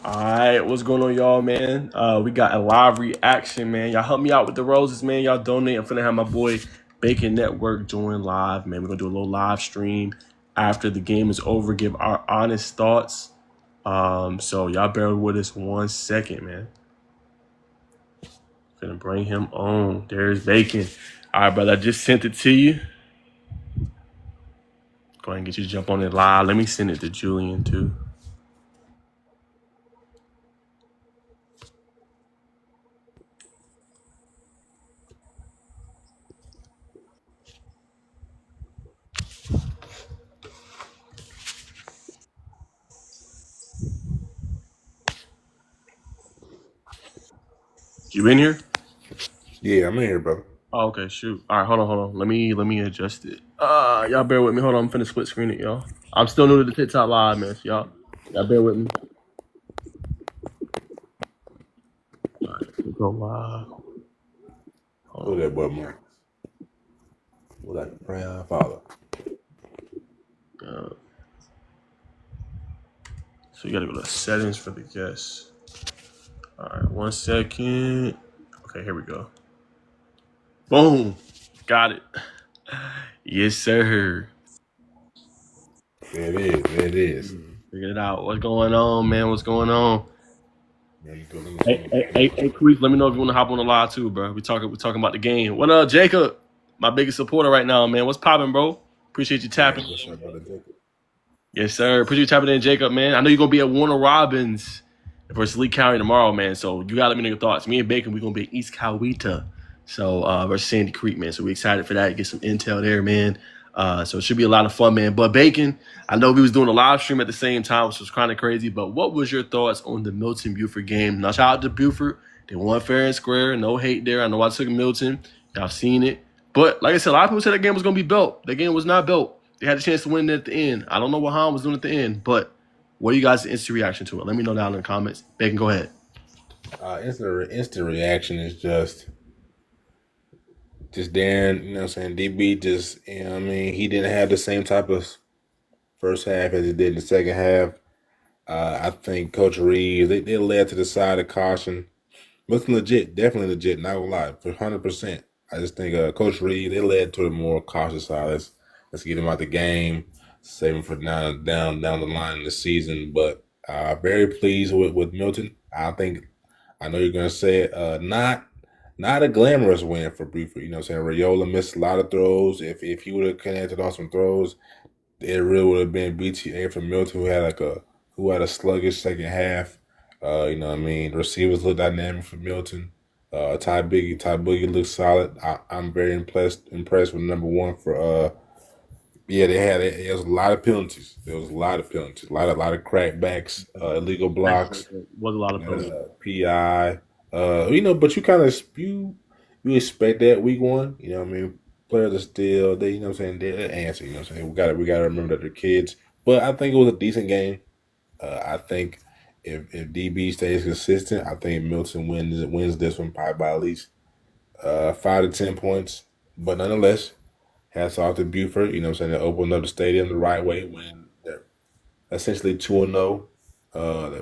All right, what's going on, y'all, man? We got a live reaction, man. Y'all help me out with the roses, man. Y'all donate. I'm finna have my boy Bacon Network join live, man. We're gonna do a little live stream after the game is over, give our honest thoughts. So y'all bear with us 1 second, man. Gonna bring him on. There's Bacon. All right, brother. I just sent it to you. Go ahead and get you to jump on it live. Let me send it to Julian too. You in here? Yeah, I'm in here, brother. Oh, okay, shoot. All right, hold on. Let me adjust it. Y'all bear with me. Hold on, I'm finna split screen it, y'all. I'm still new to the TikTok live, man. So y'all bear with me. All right, let's go live. Who that boy, Mark? Who that prayer father? Uh, so you gotta go to settings for the guests. All right, 1 second. Okay, here we go. Boom, got it. Yes, sir. There it is. There it is. Figured it out. What's going on, man? What's going on? Let me go. Hey, Queef, let me know if you want to hop on the live too, bro. We talking about the game. What up, Jacob? My biggest supporter right now, man. What's popping, bro? Appreciate you tapping. What's up, brother Jacob? Yes, sir. Appreciate you tapping in, Jacob, man. I know you're gonna be at Warner Robins versus Lee County tomorrow, man. So you gotta let me know your thoughts. Me and Bacon, we're gonna be at East Coweta. So versus Sandy Creek, man. So we're excited for that. Get some intel there, man. So it should be a lot of fun, man. But Bacon, I know we was doing a live stream at the same time, which was kind of crazy. But what was your thoughts on the Milton Buford game? Now shout out to Buford. They won fair and square. No hate there. I know I took Milton. Y'all seen it. But like I said, a lot of people said that game was gonna be built. That game was not built. They had a chance to win it at the end. I don't know what Han was doing at the end, but what are you guys' instant reaction to it? Let me know down in the comments. Bacon, go ahead. Instant reaction is just Darren. You know what I'm saying? DB just, you know what I mean, he didn't have the same type of first half as he did in the second half. I think Coach Reeves, they led to the side of caution. Looking legit, definitely legit. Not gonna lie, for 100%. I just think Coach Reed, they led to the more cautious side. Let's get him out the game, save him for down the line in the season. But very pleased with Milton. I know you're gonna say it. Not a glamorous win for Buford. You know what I'm saying? Rayola missed a lot of throws. If he would have connected on some throws, it really would have been BTA for Milton, who had a sluggish second half. You know what I mean? Receivers look dynamic for Milton. Ty Boogie looks solid. I'm very impressed with number one for yeah, there was a lot of penalties. There was a lot of penalties. A lot of crackbacks, illegal blocks, Was a lot of fun. PI. You know, but you expect that week one. You know what I mean? Players are still they, you know what I'm saying, they're answer, you know what I'm saying? We gotta remember that they're kids. But I think it was a decent game. I think if DB stays consistent, I think Milton wins this one probably by at least 5 to 10 points. But nonetheless, hats off to Buford. You know what I'm saying? They opened up the stadium the right way when they're essentially 2-0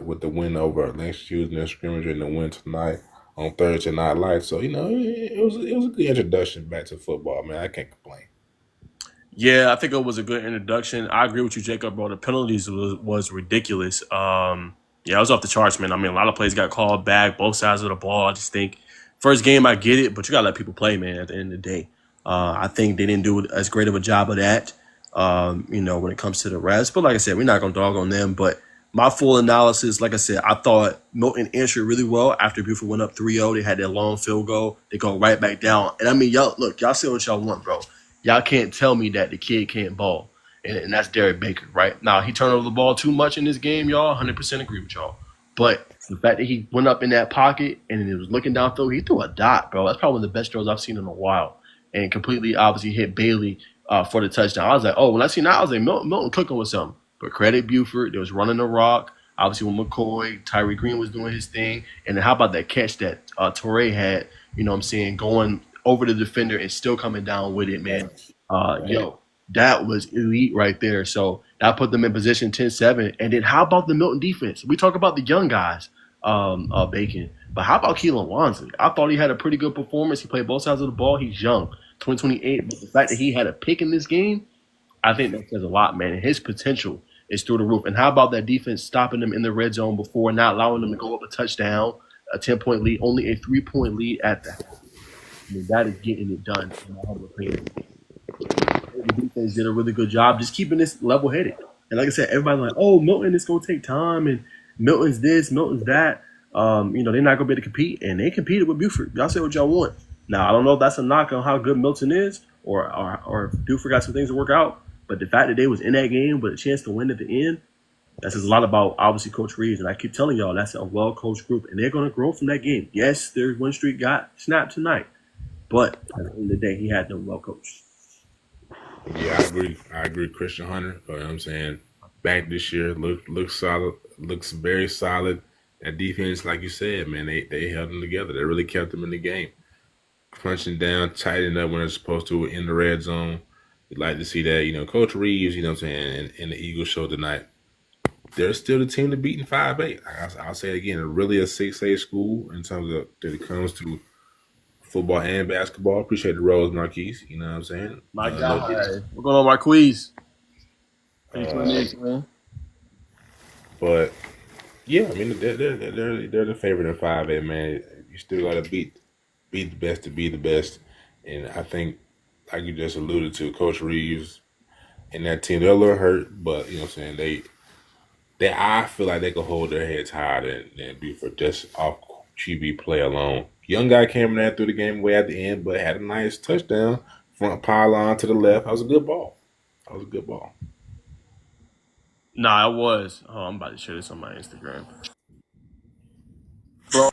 with the win over next Tuesday in the scrimmage and the win tonight on Thursday Night Lights. So, you know, it was a good introduction back to football, man. I can't complain. Yeah, I think it was a good introduction. I agree with you, Jacob, bro. The penalties was ridiculous. Yeah, it was off the charts, man. I mean, a lot of plays got called back, both sides of the ball. I just think first game, I get it, but you gotta let people play, man. At the end of the day, I think they didn't do as great of a job of that. When it comes to the rest. But like I said, we're not gonna dog on them. But my full analysis, like I said, I thought Milton answered really well after Buford went up 3-0. They had that long field goal. They go right back down. And I mean, y'all say what y'all want, bro. Y'all can't tell me that the kid can't ball. And that's Derek Baker, right? Now, he turned over the ball too much in this game, y'all. 100% agree with y'all. But the fact that he went up in that pocket and he was looking downfield, he threw a dot, bro. That's probably one of the best throws I've seen in a while. And completely, obviously, hit Bailey for the touchdown. I was like, oh, when I seen that, I was like, Milton cooking with something. But credit Buford. They was running the rock. Obviously, with McCoy, Tyree Green was doing his thing. And then how about that catch that Torrey had, you know what I'm saying, going over the defender and still coming down with it, man. That was elite right there. So That put them in position 10-7. And then how about the Milton defense? We talk about the young guys, Bacon. But how about Keelan Wansley? I thought he had a pretty good performance. He played both sides of the ball. He's young, 2028. But the fact that he had a pick in this game, I think that says a lot, man. And his potential is through the roof. And how about that defense stopping them in the red zone before, not allowing them to go up a touchdown, a 10-point lead, only a 3-point lead at that. I mean, that is getting it done. The defense did a really good job just keeping this level headed. And like I said, everybody's like, oh, Milton, it's going to take time. And Milton's this, Milton's that. They're not going to be able to compete. And they competed with Buford. Y'all say what y'all want. Now, I don't know if that's a knock on how good Milton is or if Buford got some things to work out. But the fact that they was in that game with a chance to win at the end, that says a lot about, obviously, Coach Reeves. And I keep telling y'all, that's a well-coached group. And they're going to grow from that game. Yes, their win streak got snapped tonight. But at the end of the day, he had them well-coached. Yeah, I agree, Christian Hunter. You know what I'm saying? Back this year, looks solid, looks very solid. That defense, like you said, man, they held them together. They really kept them in the game. Punching down, tightening up when they're supposed to in the red zone. You'd like to see that. Coach Reeves, you know what I'm saying, and the Eagles show tonight. They're still the team to beat in 5A. I'll say it again, really a 6A school in terms of that it comes to football and basketball. Appreciate the Rose Marquise. You know what I'm saying? My God. What's going on, Marquise? Man. But yeah, I mean they're the favorite in 5A, man. You still gotta beat the best to be the best. And I think, like you just alluded to, Coach Reeves and that team, they're a little hurt, but you know what I'm saying, I feel like they can hold their heads higher than Buford just off QB play alone. Young guy came in there through the game way at the end, but had a nice touchdown, front pylon to the left. That was a good ball. Nah, it was. Oh, I'm about to share this on my Instagram. Bro.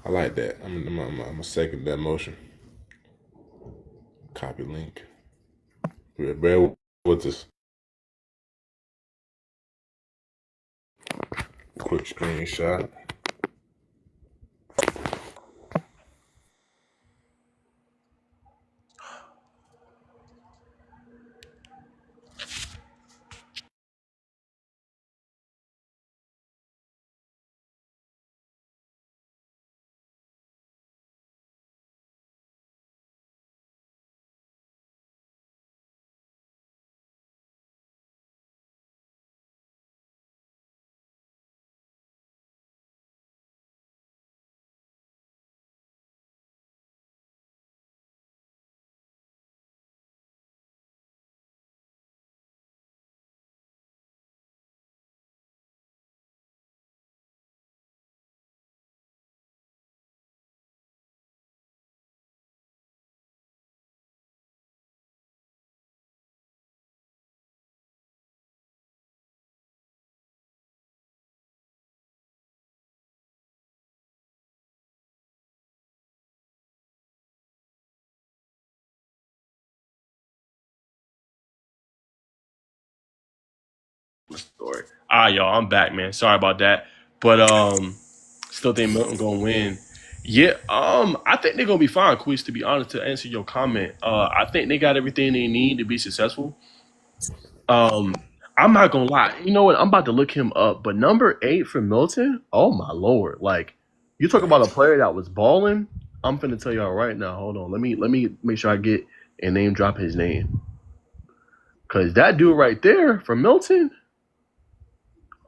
I like that. I'm gonna second that motion. Copy link. Bear with us. Quick screenshot. Story. Y'all, I'm back, man. Sorry about that. But still think Milton gonna win. Yeah, I think they're gonna be fine, Quiz, to be honest, to answer your comment. I think they got everything they need to be successful. I'm not gonna lie. You know what? I'm about to look him up. But number 8 for Milton, oh my lord. Like, you talk about a player that was balling. I'm finna tell y'all right now. Hold on. Let me make sure I get and name drop his name. Cause that dude right there for Milton.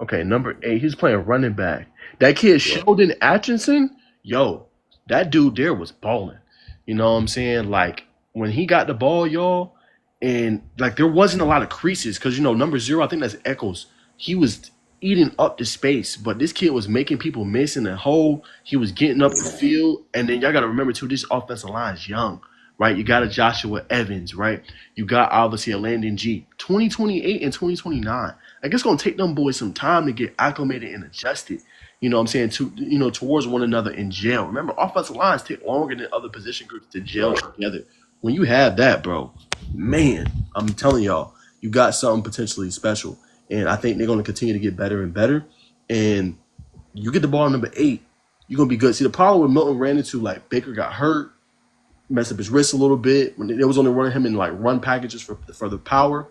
Okay, number 8. He's playing running back. That kid Sheldon Atchison, yo, that dude there was balling. You know what I'm saying? Like, when he got the ball, y'all, and like there wasn't a lot of creases because number 0, I think that's Eccles. He was eating up the space, but this kid was making people miss in the hole. He was getting up the field, and then y'all got to remember too, this offensive line is young, right? You got a Joshua Evans, right? You got obviously a Landon G, 2028 and 2029. Like, it's gonna take them boys some time to get acclimated and adjusted. You know what I'm saying? Towards one another in jail. Remember, offensive lines take longer than other position groups to gel together. When you have that, bro, man, I'm telling y'all, you got something potentially special. And I think they're going to continue to get better and better. And you get the ball number 8, you're going to be good. See, the problem with Milton ran into, like, Baker got hurt, messed up his wrist a little bit. When they was only running him in, like, run packages for the power.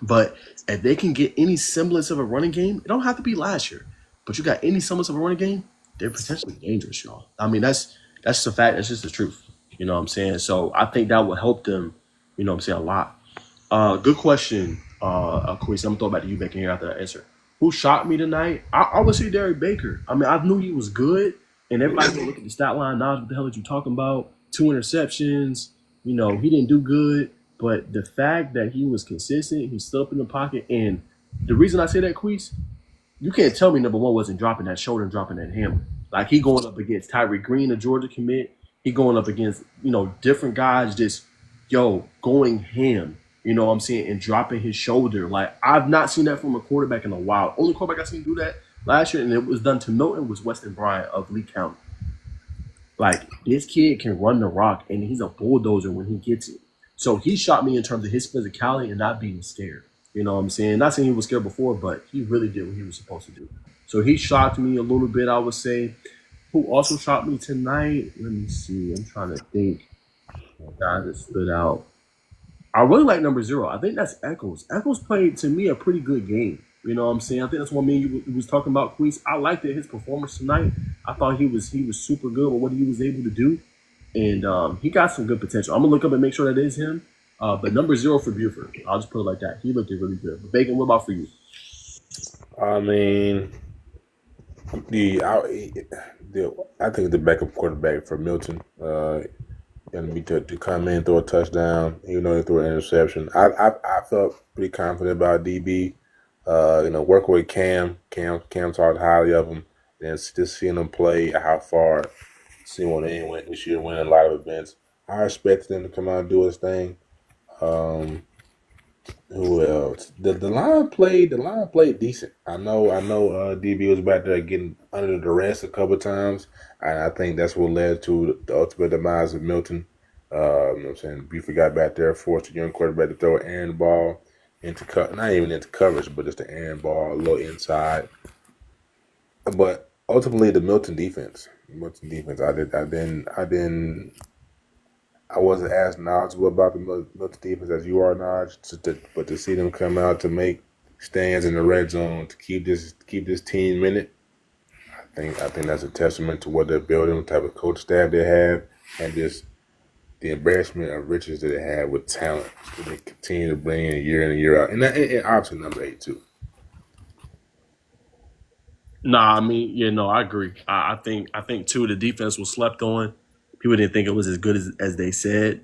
But if they can get any semblance of a running game, it don't have to be last year. But you got any semblance of a running game, they're potentially dangerous, y'all. I mean, that's the fact. That's just the truth. You know what I'm saying? So I think that will help them. You know what I'm saying, a lot. Good question, Queese. I'm gonna throw it back to you back in here after that answer. Who shot me tonight? I would say Derek Baker. I mean, I knew he was good, and everybody's gonna look at the stat line. Nah, what the hell are you talking about? 2 interceptions. You know, he didn't do good, but the fact that he was consistent, he stood up in the pocket, and the reason I say that, Queese, you can't tell me number one wasn't dropping that shoulder and dropping that hammer. Like he going up against Tyree Green, a Georgia commit. He going up against, different guys just, going ham. You know what I'm saying? And dropping his shoulder. Like I've not seen that from a quarterback in a while. Only quarterback I seen do that last year, and it was done to Milton, was Weston Bryant of Lee County. Like this kid can run the rock, and he's a bulldozer when he gets it. So he shot me in terms of his physicality and not being scared. You know what I'm saying? Not saying he was scared before, but he really did what he was supposed to do. So he shocked me a little bit, I would say. Who also shocked me tonight? Let me see. I'm trying to think of guys that stood out. I really like number 0. I think that's Echoes. Echoes played, to me, a pretty good game. You know what I'm saying? I think that's what me and you was talking about, Queese. I liked it, his performance tonight. I thought he was super good with what he was able to do. And he got some good potential. I'm going to look up and make sure that is him. But number 0 for Buford. I'll just put it like that. He looked really good. But Bacon, what about for you? I mean, I think the backup quarterback for Milton, going to be to come in, throw a touchdown, even though they threw an interception. I felt pretty confident about DB. Working with Cam talked highly of him, and just seeing him play, how far, seeing what they went this year, winning a lot of events. I expected him to come out and do his thing. Um, who else? The line played decent. I know. DB was back there getting under the duress a couple of times, and I think that's what led to the ultimate demise of Milton. You know what I'm saying? Buford got back there, forced a young quarterback to throw an errant ball into not even into coverage, but just an errant ball a little inside. But ultimately, the Milton defense. I wasn't as knowledgeable about the Milton defense as you are, Naj. But to see them come out to make stands in the red zone to keep this team in it, I think that's a testament to what they're building, what type of coach staff they have, and just the embarrassment of riches that they have with talent that they continue to bring in and year out, and obviously number 8 too. Nah, I mean, yeah, no, I agree. I think too the defense was slept on. People didn't think it was as good as they said.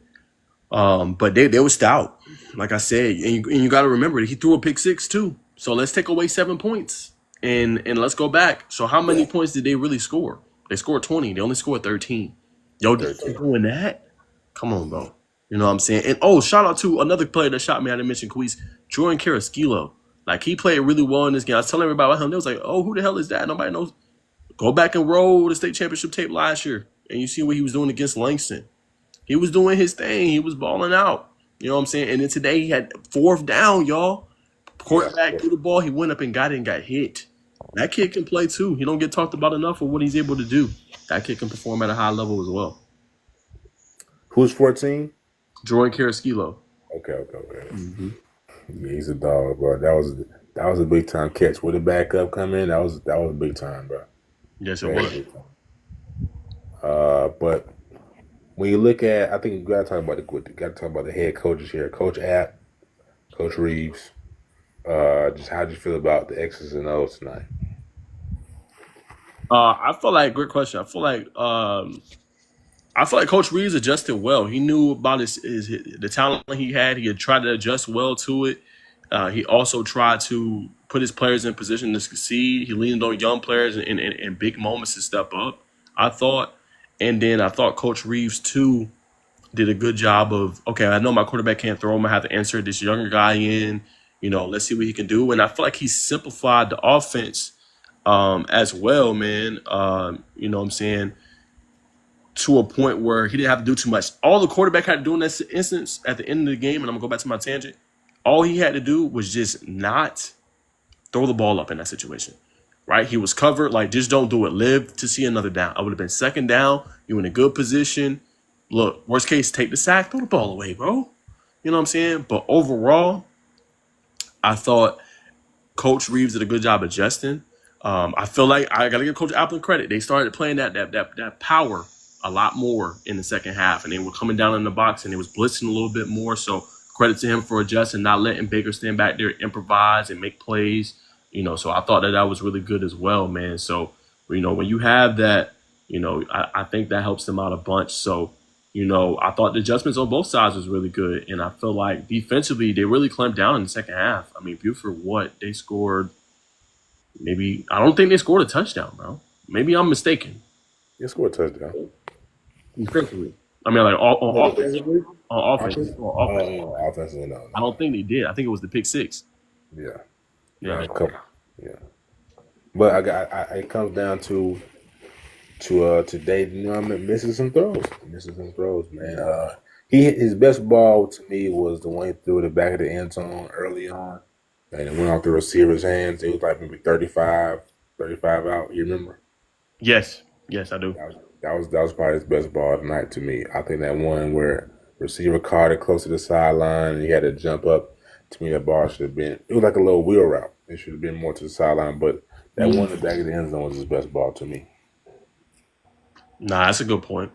But they were stout, like I said, and you got to remember that he threw a pick six too. So let's take away 7 points and let's go back. So how many points did they really score? They scored 20. They only scored 13. Yo, doing that? Come on, bro. You know what I'm saying? And shout out to another player that shot me. I didn't mention Queese, Jordan Carrasquillo. Like he played really well in this game. I was telling everybody about him. They was like, "Oh, who the hell is that?" Nobody knows. Go back and roll the state championship tape last year, and you see what he was doing against Langston. He was doing his thing. He was balling out. You know what I'm saying? And then today he had 4th down, y'all. Quarterback threw the ball. He went up and got it and got hit. That kid can play too. He don't get talked about enough for what he's able to do. That kid can perform at a high level as well. Who's 14? Jordan Carrasquillo. Okay. Yeah, he's a dog, bro. That was a big time catch. With the backup come in, that was a big time, bro. Yes, it was. But when you look at, I think you gotta talk about the head coaches here, Coach App, Coach Reeves. Just how do you feel about the X's and O's tonight? I feel like great question. I feel like Coach Reeves adjusted well. He knew about the talent he had. He had tried to adjust well to it. He also tried to put his players in position to succeed. He leaned on young players in big moments to step up, I thought. And then I thought Coach Reeves, too, did a good job of, okay, I know my quarterback can't throw him. I have to insert this younger guy in. Let's see what he can do. And I feel like he simplified the offense as well, man. You know what I'm saying? To a point where he didn't have to do too much. All the quarterback had to do in that instance at the end of the game, and I'm going to go back to my tangent, all he had to do was just not throw the ball up in that situation, right? He was covered. Like, just don't do it. Live to see another down. I would have been 2nd down. You in a good position. Look, worst case, take the sack, throw the ball away, bro. You know what I'm saying? But overall, I thought Coach Reeves did a good job adjusting. I feel like I got to give Coach Appleton credit. They started playing that power a lot more in the second half, and they were coming down in the box and it was blitzing a little bit more. So credit to him for adjusting, not letting Baker stand back there, improvise and make plays. So I thought that was really good as well, man. So when you have that, I think that helps them out a bunch. So I thought the adjustments on both sides was really good, and I feel like defensively they really clamped down in the second half. I mean, Buford, they scored maybe I don't think they scored a touchdown, bro. Maybe I'm mistaken. They scored a touchdown. Defensively, I mean, like on offense, Defensively? on offense, Offense? on offense. Offensively, no, I no. don't think they did. I think it was the pick six. Yeah. Yeah, A couple. Yeah. But it comes down to today, I'm missing some throws. Missing some throws, man. His best ball to me was the one he threw at the back of the end zone early on. And it went off the receiver's hands. It was like maybe 35 out. You remember? yes, I do. That was probably his best ball tonight to me. I think that one where receiver caught it close to the sideline and he had to jump up. To me, that ball should have been. It was like a little wheel route. It should have been more to the sideline, but that one in the back of the end zone was his best ball to me. Nah, that's a good point.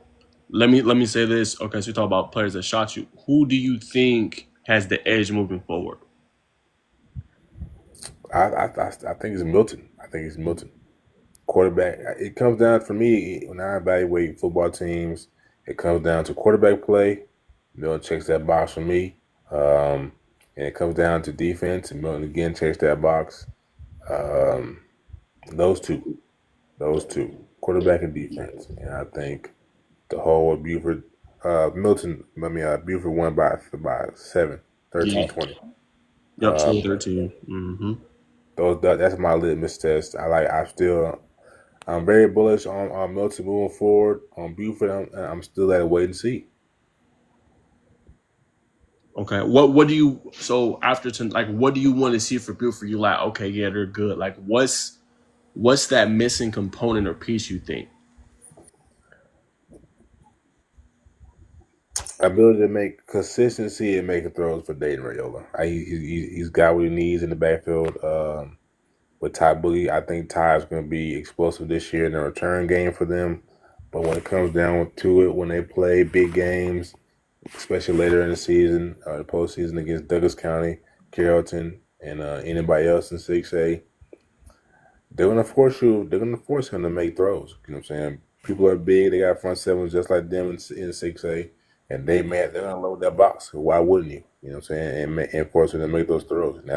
Let me say this. Okay, so you talk about players that shot you. Who do you think has the edge moving forward? I think it's Milton. I think it's Milton. Quarterback. It comes down for me when I evaluate football teams. It comes down to quarterback play. Milton checks that box for me. And it comes down to defense, and Milton again checks that box. Um, those two, quarterback and defense. And I think the whole of Buford, Buford won by 7, Yeah. 13-20. Yep, Uh, 2013. Mm-hmm. that's my litmus test. I'm very bullish on Milton moving forward. On Buford, I'm still at a wait and see. Okay. What do you so after like what do you want to see for Buford? You like okay, yeah, they're good. Like what's that missing component or piece you think? Ability to make consistency and making throws for Dayton Rayola. He's got what he needs in the backfield. With Ty Boogie, I think Ty is going to be explosive this year in the return game for them. But when it comes down to it, when they play big games, especially later in the season, the postseason against Douglas County, Carrollton, and anybody else in 6A, they're gonna force you. They're gonna force him to make throws. You know what I'm saying? People are big. They got front sevens just like them in 6A, and they're gonna load that box. Why wouldn't you? You know what I'm saying? And force him to make those throws. And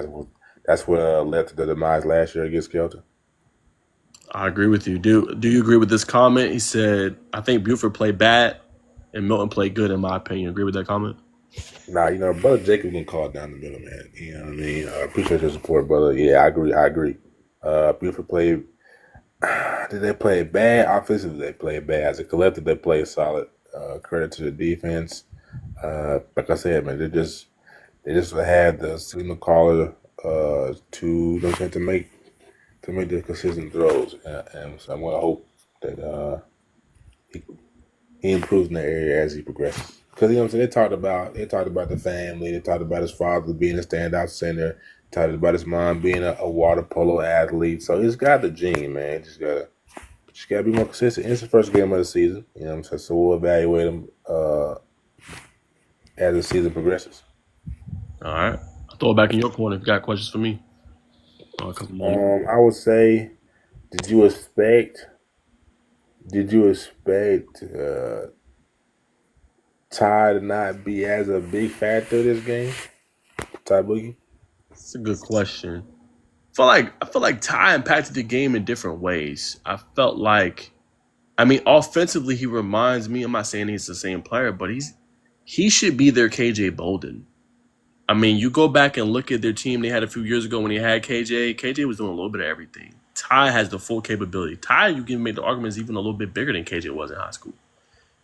that's what led to the demise last year against Kelton. I agree with you. Do you agree with this comment? He said, I think Buford played bad and Milton played good in my opinion. Agree with that comment? Nah, brother Jacob gonna call it down the middle, man. You know what I mean? I appreciate your support, brother. Yeah, I agree. I agree. Buford played. Did they play bad offensively? They played bad. As a collective, they played solid. Credit to the defense. Like I said, man, they just had the signal caller to make the consistent throws, and so I'm gonna hope that he, he improves in that area as he progresses. Because what I'm saying, they talked about the family, they talked about his father being a standout center, talked about his mom being a water polo athlete. So he's got the gene, man. Just gotta be more consistent. It's the first game of the season, you know what I'm saying. So we'll evaluate him as the season progresses. All right. I'll throw it back in your corner if you got questions for me. A couple more. I would say, did you expect? Did you expect Ty to not be as a big factor this game? Ty Boogie? It's a good question. I feel like Ty impacted the game in different ways. I mean, offensively, he reminds me. I'm not saying he's the same player, but he should be their KJ Bolden. I mean, you go back and look at their team they had a few years ago when he had KJ. KJ was doing a little bit of everything. Ty has the full capability. Ty, you can make the argument, is even a little bit bigger than KJ was in high school.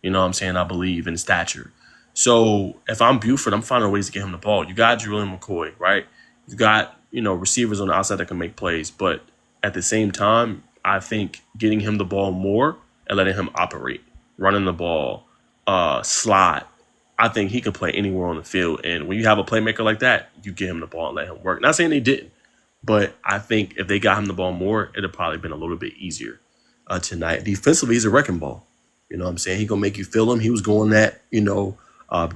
You know what I'm saying? I believe in stature. So if I'm Buford, I'm finding ways to get him the ball. You got Julian McCoy, right? You got, receivers on the outside that can make plays. But at the same time, I think getting him the ball more and letting him operate, running the ball, slot. I think he can play anywhere on the field. And when you have a playmaker like that, you give him the ball and let him work. Not saying they didn't, but I think if they got him the ball more, it'd have probably been a little bit easier tonight. Defensively, he's a wrecking ball. You know what I'm saying? He gonna make you feel him. He was going at,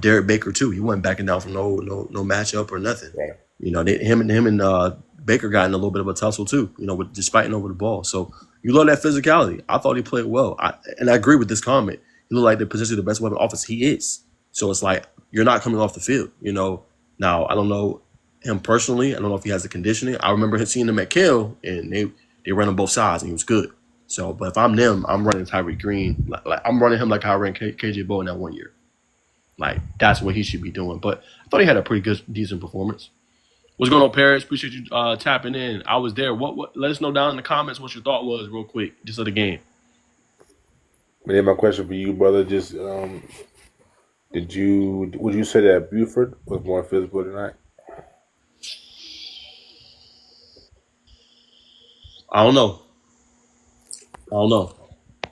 Derek Baker too. He wasn't backing down from no matchup or nothing. Right. Him and Baker got in a little bit of a tussle too. With just fighting over the ball. So you love that physicality. I thought he played well. And I agree with this comment. He looked like the potentially the best weapon offense. He is. So it's like you're not coming off the field. Now I don't know him personally. I don't know if he has the conditioning. I remember seeing him at Kale and they ran on both sides and he was good. So, but if I'm them, I'm running Tyreek Green. Like I'm running him like how I ran KJ Bowen that 1 year. Like that's what he should be doing. But I thought he had a pretty good, decent performance. What's going on, Paris? Appreciate you tapping in. I was there. What? Let us know down in the comments what your thought was, real quick, just of the game. But then my question for you, brother, just would you say that Buford was more physical tonight? I don't know. I don't know.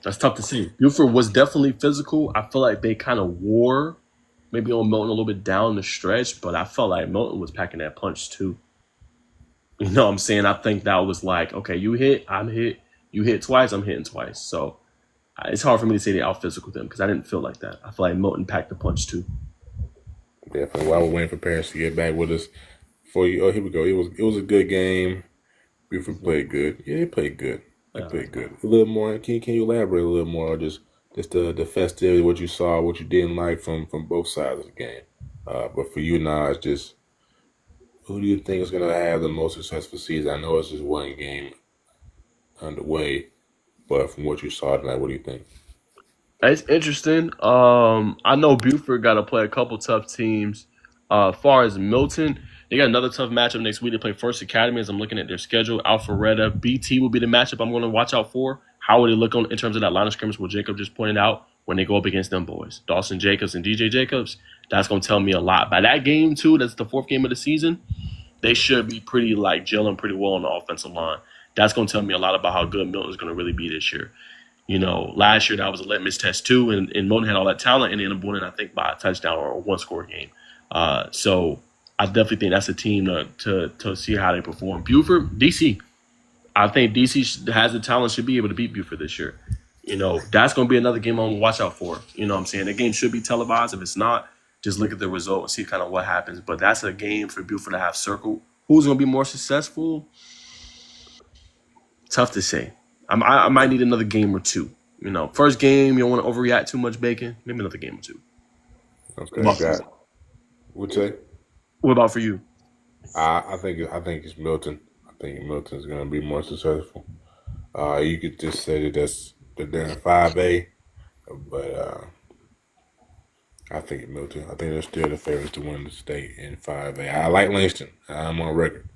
That's tough to see. Buford was definitely physical. I feel like they kind of wore maybe on Milton a little bit down the stretch, but I felt like Milton was packing that punch too. You know what I'm saying? I think that was like, okay, you hit, I'm hit. You hit twice, I'm hitting twice. So it's hard for me to say they out physical them because I didn't feel like that. I feel like Milton packed the punch too. Definitely. While we're waiting for Paris to get back with us, for you, oh, here we go. It was a good game. Buford played good. Yeah, he played good. He played good. A little more. Can you elaborate a little more on just the festivity, what you saw, what you didn't like from both sides of the game? But for you now, it's just who do you think is going to have the most successful season? I know it's just one game underway, but from what you saw tonight, what do you think? It's interesting. I know Buford got to play a couple tough teams. As far as Milton, they got another tough matchup next week. They play First Academy as I'm looking at their schedule. Alpharetta, BT will be the matchup I'm going to watch out for. How will they look in terms of that line of scrimmage what Jacob just pointed out when they go up against them boys? Dawson Jacobs and DJ Jacobs. That's going to tell me a lot. By that game, too, that's the fourth game of the season, they should be pretty gelling pretty well on the offensive line. That's going to tell me a lot about how good Milton's going to really be this year. Last year that was a litmus test too, and Milton had all that talent and they ended up winning, I think, by a touchdown or a one-score game. So I definitely think that's a team to see how they perform. Buford, DC, I think DC has the talent, should be able to beat Buford this year. That's going to be another game I'm going to watch out for. You know what I'm saying? The game should be televised. If it's not, just look at the result and see kind of what happens. But that's a game for Buford to have circled. Who's going to be more successful? Tough to say. I might need another game or two. First game, you don't want to overreact too much, Bacon. Maybe another game or two. Okay, got. Would you say? What about for you? I think it's Milton. I think Milton's going to be more successful. You could just say that they're in 5A, but I think Milton. I think they're still the favorites to win the state in 5A. I like Langston. I'm on record.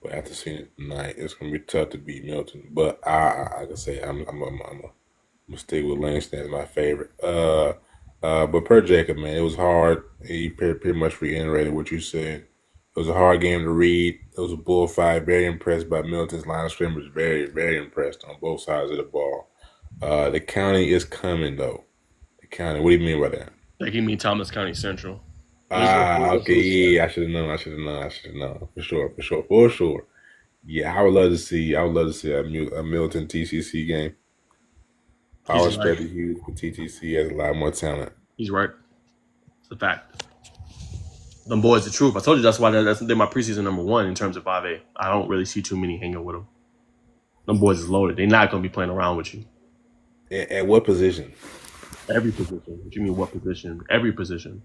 But after seeing it tonight, it's gonna be tough to beat Milton. But like I say, I'm gonna stick with Langston as my favorite. But per Jacob, man, it was hard. He pretty much reiterated what you said. It was a hard game to read. It was a bullfight. Very impressed by Milton's line of scrimmage. Very, very impressed on both sides of the ball. The county is coming though. The county. What do you mean by that? Like you mean Thomas County Central? Okay, yeah, I should have known. For sure. Yeah, I would love to see. I would love to see a Milton TCC game. I He's right. respect the Hughes, but TTC has a lot more talent. He's right. It's a fact. Them boys, the truth. I told you that's why they're my preseason number one in terms of 5A. I don't really see too many hanging with them. Them boys is loaded. They're not gonna be playing around with you. At what position? Every position. What you mean? What position? Every position.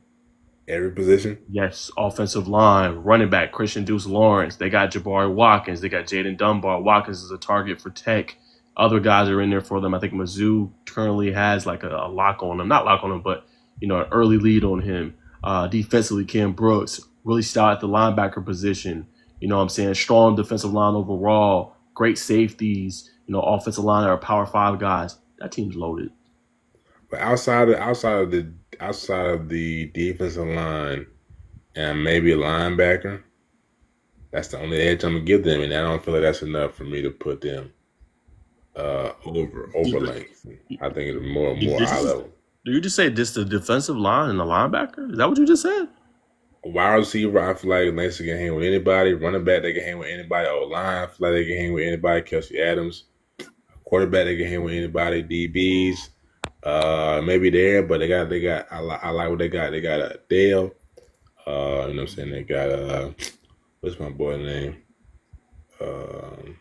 Every position? Yes, offensive line, running back, Christian Deuce Lawrence. They got Jabari Watkins. They got Jaden Dunbar. Watkins is a target for Tech. Other guys are in there for them. I think Mizzou currently has like a lock on him. Not lock on him, but, an early lead on him. Defensively, Cam Brooks, really stout at the linebacker position. You know what I'm saying? Strong defensive line overall. Great safeties. Offensive line are Power 5 guys. That team's loaded. But outside of the defensive line and maybe a linebacker, that's the only edge I'm gonna give them, and I don't feel like that's enough for me to put them over length. I think it's more eye level. Do you just say this the defensive line and the linebacker? Is that what you just said? Wide receiver, I feel like Lance can hang with anybody. Running back, they can hang with anybody. O line, I feel like they can hang with anybody. Kelsey Adams. Quarterback, they can hang with anybody. DBs, maybe there, but they got. I like what they got. They got Dale. You know what I'm saying? They got what's my boy name? Um,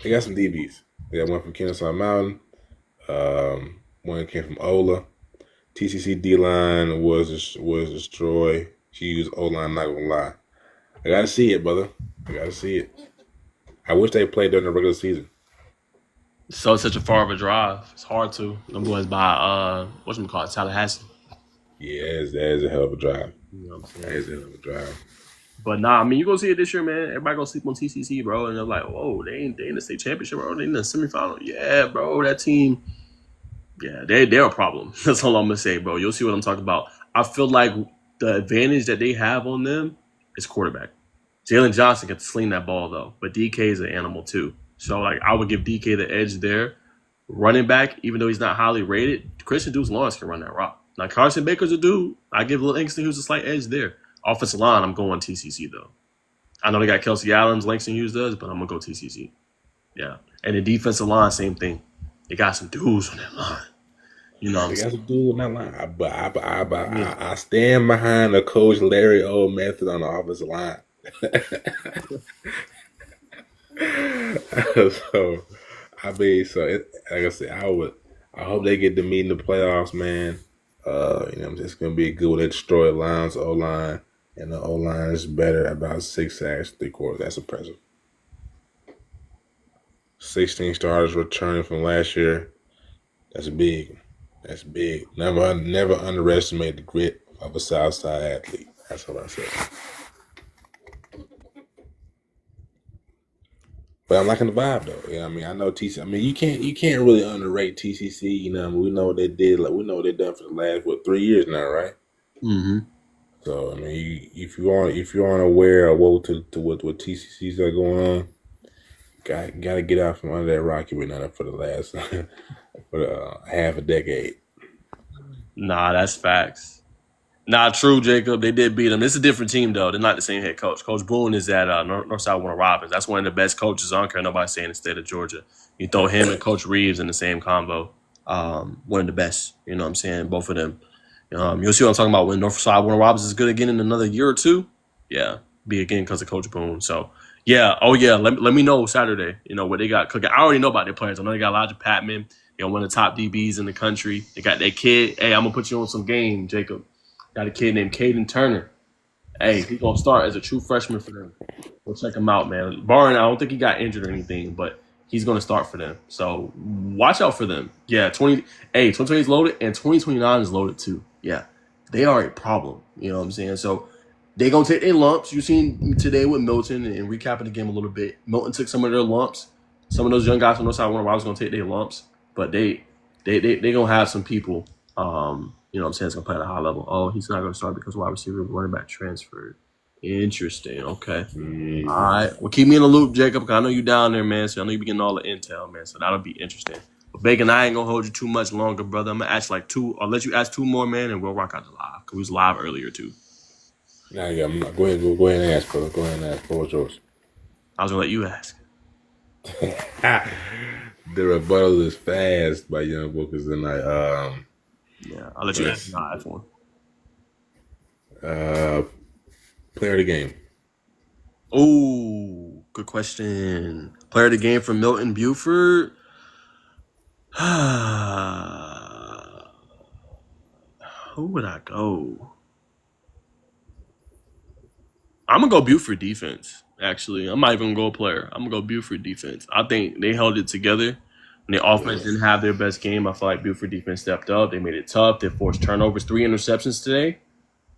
they got some DBs. They got one from Kennesaw Mountain. One came from Ola. TCC D line was destroyed. She used O line. Not gonna lie. I gotta see it, brother. I gotta see it. I wish they played during the regular season. So it's such a far of a drive. It's hard to. I'm going by whatchamacallit, Tallahassee. Yeah, that is a hell of a drive. You know what I'm That saying? is a hell of a drive. But nah, I mean you gonna see it this year, man. Everybody gonna sleep on TCC, bro, and they're like, whoa, they in the state championship, bro. They in the semifinal. Yeah, bro, that team. Yeah, they're a problem. That's all I'm gonna say, bro. You'll see what I'm talking about. I feel like the advantage that they have on them is quarterback. Jalen Johnson can sling that ball though, but DK is an animal too. So like I would give DK the edge there. Running back, even though he's not highly rated, Christian Dukes Lawrence can run that rock. Now Carson Baker's a dude. I give Langston Hughes a slight edge there. Offensive line, I'm going TCC though. I know they got Kelsey Adams, Langston Hughes does, but I'm gonna go TCC. Yeah, and the defensive line, same thing. They got some dudes on that line. You know what I'm They got saying? some dudes on that line, Yeah. I stand behind the coach Larry O Method on the offensive line. So like I said, I hope they get to meet in the playoffs, man. It's gonna be a good one. They destroy Lions O line, and the O line is better about 6 sacks, 3 quarters. That's impressive. 16 starters returning from last year. That's big. That's big. Never underestimate the grit of a Southside athlete. That's what I say. But I'm liking the vibe though. Yeah, I mean, I know TCC. I mean, you can't really underrate TCC. We know what they did. Like we know what they've done for the last 3 years now, right? Mm-hmm. So I mean, if you aren't aware of what TCC's are going on, gotta get out from under that rock you've been under for the last for half a decade. Nah, that's facts. Nah, true, Jacob. They did beat them. It's a different team, though. They're not the same head coach. Coach Boone is at Northside Warner Robins. That's one of the best coaches. I don't care nobody saying in the state of Georgia. You throw him and Coach Reeves in the same combo. One of the best. You know what I'm saying? Both of them. You'll see what I'm talking about when Northside Warner Robins is good again in another year or two. Yeah, be again because of Coach Boone. So, yeah. Oh, yeah. Let me know Saturday, what they got cooking. I already know about their players. I know they got Elijah Patman. They got one of the top DBs in the country. They got that kid. Hey, I'm going to put you on some game, Jacob. Got a kid named Caden Turner. Hey, he's gonna start as a true freshman for them. Go check him out, man. Barring, I don't think he got injured or anything, but he's gonna start for them. So watch out for them. Yeah, 2020 is loaded and 2029 is loaded too. Yeah, they are a problem. You know what I'm saying? So they gonna take their lumps. You seen today with Milton and recapping the game a little bit. Milton took some of their lumps. Some of those young guys from Northside Warner Robins gonna take their lumps, but they gonna have some people. You know what I'm saying? It's going to play at a high level. Oh, he's not going to start because wide receiver running back transferred. Interesting. Okay. Mm-hmm. All right. Well, keep me in the loop, Jacob, because I know you down there, man. So I know you be getting all the intel, man. So that'll be interesting. But Bacon, I ain't going to hold you too much longer, brother. I'm going to ask like two. I'll let you ask two more, man, and we'll rock out the live because we was live earlier, too. Now, yeah, go ahead and ask, brother. Go ahead and ask. What's yours? I was going to let you ask. The rebuttal is fast by Young Bookers tonight. Yeah, I'll let you ask. Nah, that's one. Player of the game. Ooh, good question. Player of the game for Milton Buford. Who would I go? I'm gonna go Buford defense. Actually, I'm not even gonna go player. I'm gonna go Buford defense. I think they held it together. When the offense didn't have their best game, I feel like Buford defense stepped up. They made it tough. They forced turnovers, 3 interceptions today.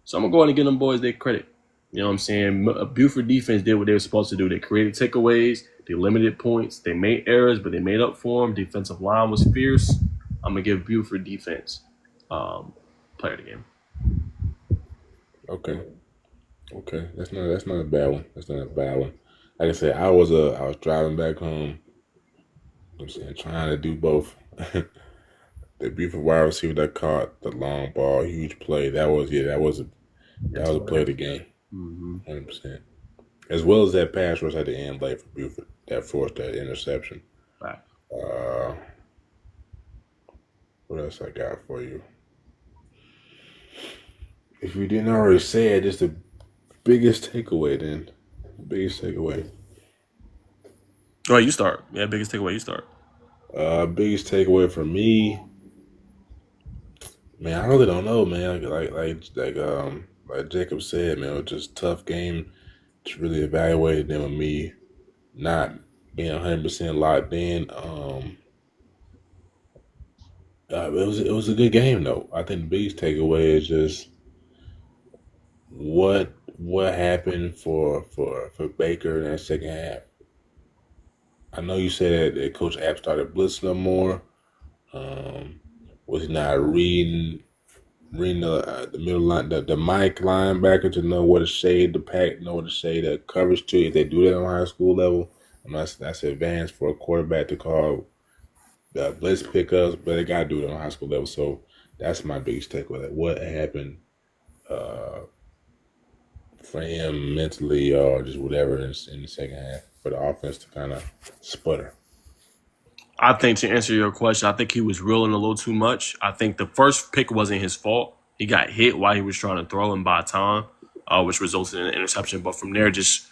So I'm gonna go ahead and give them boys their credit. You know what I'm saying? Buford defense did what they were supposed to do. They created takeaways. They limited points. They made errors, but they made up for them. Defensive line was fierce. I'm gonna give Buford defense player of the game. Okay, that's not a bad one. That's not a bad one. Like I said, I was driving back home. I'm saying trying to do both. the Buford wide receiver that caught the long ball, huge play. That was a play of the game, Mm-hmm. 100%. As well as that pass rush at the end late for Buford that forced that interception. Right. Uh, what else I got for you? If you didn't already say it, just the biggest takeaway then. Biggest takeaway. All right, you start. Yeah, biggest takeaway. You start. Biggest takeaway for me, man, I really don't know, man. Like Jacob said, man, it was just a tough game to really evaluate them with me not being 100% locked in. It was a good game though. I think the biggest takeaway is just what happened for Baker in that second half. I know you said that Coach App started blitzing them more. Um, was he not reading the middle line, the Mike linebacker to know where to shade the pack, know where to shade the coverage to? If they do that on high school level, that's advanced for a quarterback to call blitz pickups, but they gotta do it on high school level. So that's my biggest takeaway. Like what happened uh, for him mentally or just whatever in the second half for the offense to kind of sputter. I think to answer your question, I think he was reeling a little too much. I think the first pick wasn't his fault. He got hit while he was trying to throw and by time, which resulted in an interception. But from there, just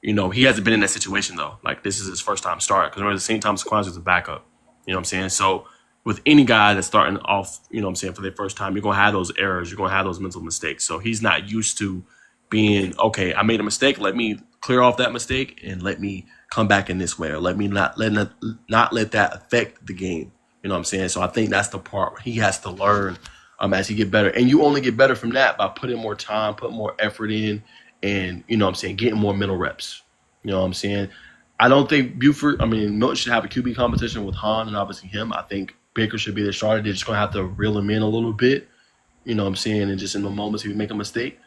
he hasn't been in that situation though. Like this is his first time starting. Because remember, the same time Saquon was a backup. You know what I'm saying? So with any guy that's starting off, for their first time, you're gonna have those errors. You're gonna have those mental mistakes. So he's not used to being okay. I made a mistake. Let me clear off that mistake and let me come back in this way, or let me not let that affect the game. You know what I'm saying? So I think that's the part where he has to learn as he get better. And you only get better from that by putting more time, putting more effort in, and getting more mental reps. You know what I'm saying? I don't think Milton should have a QB competition with Hahn and obviously him. I think Baker should be the starter. They're just gonna have to reel him in a little bit. You know what I'm saying? And just in the moments if you make a mistake,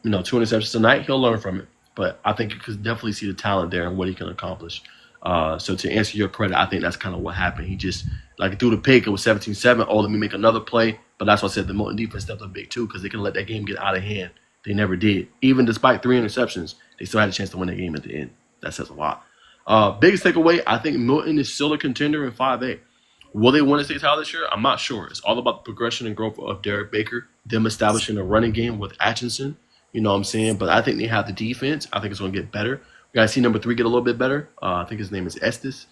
2 interceptions tonight, he'll learn from it. But I think you could definitely see the talent there and what he can accomplish. So to answer your credit, I think that's kind of what happened. He just, like through the pick, it was 17-7. Oh, let me make another play. But that's why I said the Milton defense stepped up big too because they can let that game get out of hand. They never did. Even despite 3 interceptions, they still had a chance to win the game at the end. That says a lot. Biggest takeaway, I think Milton is still a contender in 5A. Will they win a state title this year? I'm not sure. It's all about the progression and growth of Derek Baker, them establishing a running game with Atchison. You know what I'm saying? But I think they have the defense. I think it's going to get better. We got to see number 3 get a little bit better. I think his name is Estes.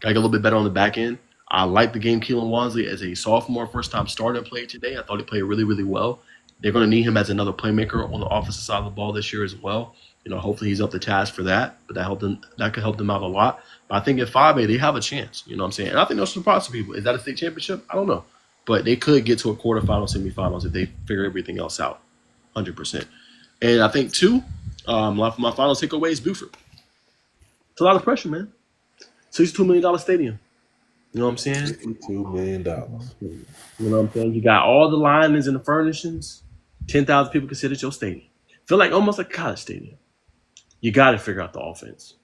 Got to get a little bit better on the back end. I like the game Keelan Wansley as a sophomore, first-time starter played today. I thought he played really, really well. They're going to need him as another playmaker on the offensive side of the ball this year as well. Hopefully he's up to task for that. But that could help them out a lot. But I think at 5A, they have a chance. You know what I'm saying? And I think they'll surprise some people. Is that a state championship? I don't know. But they could get to a quarterfinal, semifinals if they figure everything else out. 100%. And I think, too, my final takeaway is Buford. It's a lot of pressure, man. $62 million stadium. You know what I'm saying? $62 million. You know what I'm saying? You got all the linings and the furnishings. 10,000 people consider it your stadium. Feel like almost like a college stadium. You got to figure out the offense.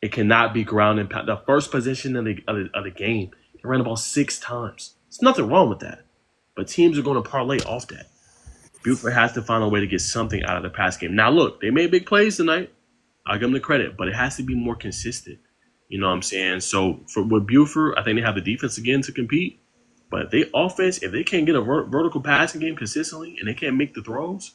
It cannot be ground and pound. The first possession of the game, they ran the ball 6 times. There's nothing wrong with that. But teams are going to parlay off that. Buford has to find a way to get something out of the pass game. Now, look, they made big plays tonight. I'll give them the credit, but it has to be more consistent. You know what I'm saying? So with Buford, I think they have the defense again to compete. But if they can't get a vertical passing game consistently and they can't make the throws,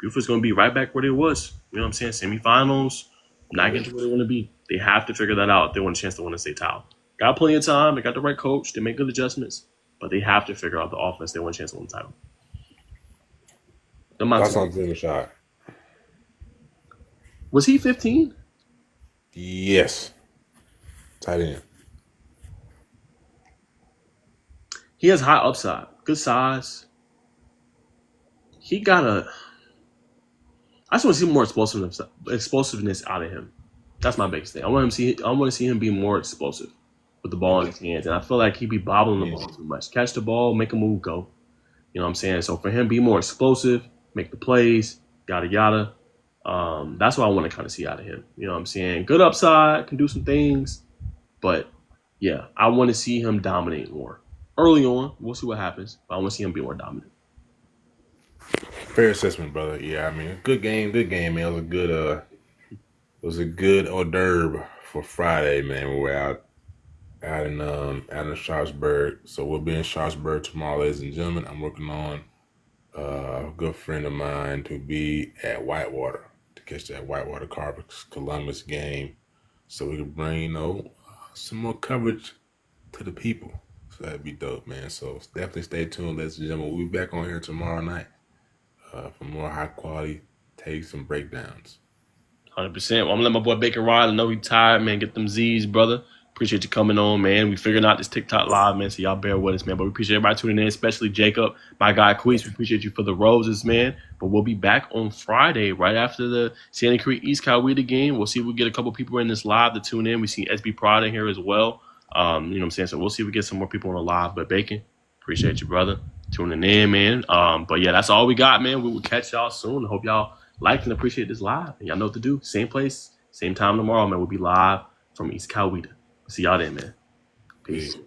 Buford's going to be right back where they was. You know what I'm saying? Semifinals, not getting to where they want to be. They have to figure that out if they want a chance to win a state title. Got plenty of time. They got the right coach. They make good adjustments. But they have to figure out the offense if they want a chance to win the title. That's on Jimmy shot. Was he 15? Yes. Tight end. He has high upside. Good size. He got a... I just want to see more explosiveness out of him. That's my biggest thing. I want to see him be more explosive with the ball in his hands. And I feel like he'd be bobbling the ball too much. Catch the ball, make a move, go. You know what I'm saying? So for him, be more explosive, make the plays, yada, yada. That's what I want to kind of see out of him. You know what I'm saying? Good upside, can do some things. But, yeah, I want to see him dominate more. early on. We'll see what happens. But I want to see him be more dominant. Fair assessment, brother. Yeah, I mean, good game, man. It was a good hors d'oeuvre for Friday, man. We were out in Sharpsburg. So we'll be in Sharpsburg tomorrow, ladies and gentlemen. I'm working on a good friend of mine to be at Whitewater to catch that Whitewater Carbons Columbus game, so we can bring some more coverage to the people. So that'd be dope, man. So definitely stay tuned, ladies and gentlemen. We'll be back on here tomorrow night for more high quality takes and breakdowns. 100%. Well, I'm gonna let my boy Bacon ride. I know he tired, man. Get them Z's, brother. Appreciate you coming on, man. We figuring out this TikTok live, man. So y'all bear with us, man. But we appreciate everybody tuning in, especially Jacob, my guy Queese. We appreciate you for the roses, man. But we'll be back on Friday, right after the Sandy Creek East Coweta game. We'll see if we get a couple people in this live to tune in. We see SB Prod in here as well. You know what I'm saying? So we'll see if we get some more people on the live. But Bacon, appreciate you, brother, tuning in, man. But yeah, that's all we got, man. We will catch y'all soon. I hope y'all like and appreciate this live. And y'all know what to do. Same place, same time tomorrow, man. We'll be live from East Coweta. See y'all then, man. Peace. Peace.